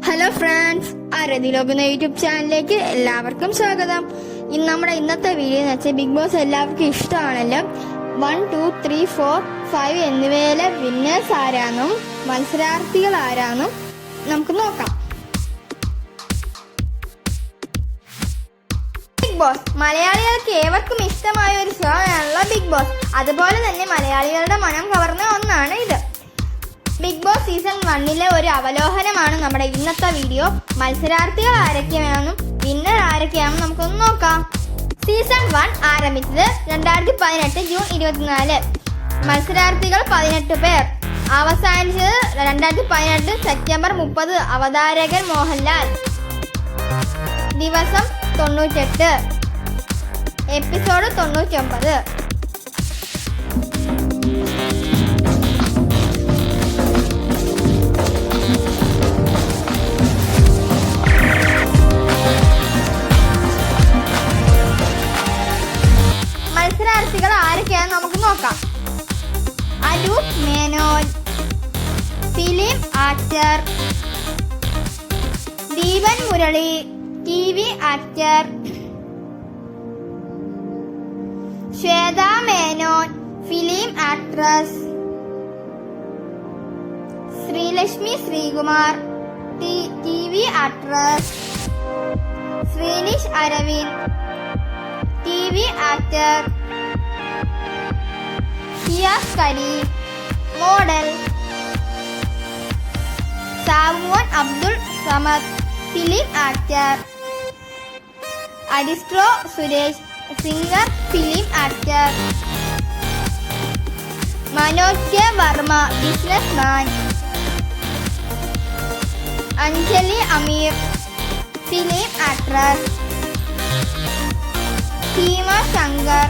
Hello friends, ആരതി ലോകം YouTube ചാനലിലേക്ക് എല്ലാവർക്കും സ്വാഗതം. നമ്മുടെ ഇന്നത്തെ വീഡിയോ എന്ന് വെച്ചാൽ ബിഗ് ബോസ് എല്ലാവർക്കും ഇഷ്ടമാണല്ലോ. 1, 2, 3, 4, 5 എന്നിവയിലെ വിന്നേഴ്സ് ആരാന്നും മത്സരാർത്ഥികൾ ആരാന്നും നമുക്ക് നോക്കാം. ബിഗ് ബോസ് മലയാളികൾക്ക് ഏവർക്കും ഇഷ്ടമായ ഒരു ഷോ ആണല്ലോ ബിഗ് ബോസ്. അതുപോലെ തന്നെ മലയാളികളുടെ മനം കവർന്ന ഒന്നാണ് ഇത്. ബിഗ് ബോസ് സീസൺ 1 ഒരു അവലോകനമാണ് നമ്മുടെ ഇന്നത്തെ വീഡിയോ. മത്സരാർത്ഥികൾ ആരൊക്കെയാണെന്നും വിന്നർ ആരൊക്കെയാണെന്നും നമുക്കൊന്ന് നോക്കാം. സീസൺ 1 ആരംഭിച്ചത് 2018 ജൂൺ 24. മത്സരാർത്ഥികൾ 18 പേർ. അവസാനിച്ചത് 2018 സെപ്റ്റംബർ 30. അവതാരകൻ മോഹൻലാൽ. ദിവസം 98. എപ്പിസോഡ് 99. മത്സരാർത്ഥികൾ ആരൊക്കെയാണെന്ന് നമുക്ക് നോക്കാം. Anoop Menon, film actor. Deepan Murali, TV actor. Shweta Menon, film actress. Sreelakshmi Sreekumar, TV actress. Srinish Aravind, TV actor. Shiyas Kareem, model. Sabumon Abdul Samad, film actor. Aristo Suresh, singer, film actor. Manoj K Varma, businessman. Anjali Ameer, film actress. Seema Shankar,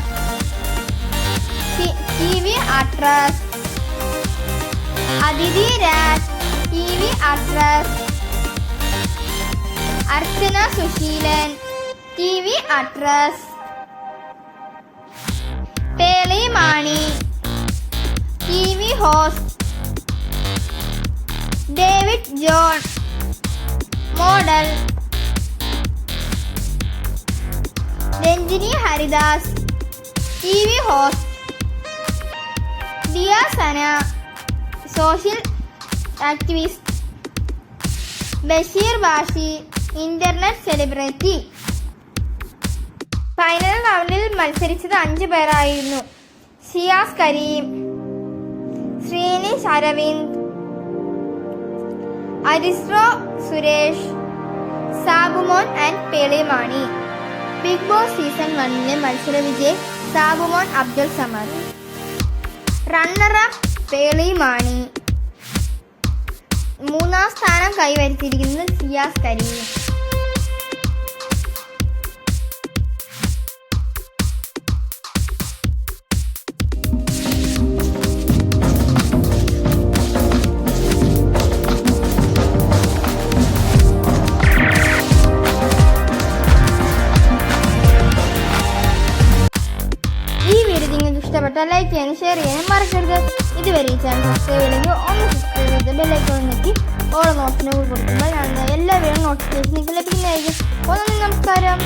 TV actress. Aditi Raj, TV actress. Archana Susheelan, TV actress. Pearle Maaney, TV host. David John, model. Ranjini Haridas, TV host. Diya സന, social activist. Basheer Bashi, internet celebrity. Final റൗണ്ടിൽ മത്സരിച്ചത് 5 പേരായിരുന്നു. Shiyas Kareem, Srinish Aravind, Aristo Suresh, Sabumon and Pearle Maaney. Bigg Boss season 1 മത്സര വിജയ് Sabumon Abdul Samad. Runner up Pearle Maaney. 3ാം സ്ഥാനം കൈവരിച്ചിരിക്കുന്നത് ഷിയാസ് കരീം. ഇഷ്ടപ്പെട്ടാൽ like ചെയ്യാനും ഷെയർ ചെയ്യാനും മറക്കരുത്. ഇതുവരെ ഈ ചാനൽ സബ്സ്ക്രൈബ് ചെയ്തെങ്കിൽ ഒന്ന് സബ്സ്ക്രൈബ് ചെയ്ത് ബെല്ലൈക്കൺ ഞെക്കി ഓൾ നോട്ടിഫിക്കേഷൻ കൊടുക്കുമ്പോൾ ഞാൻ എല്ലാ വീഡിയോ നോട്ടിഫിക്കേഷൻ ലഭിക്കുന്നതായിരിക്കും. നമസ്കാരം.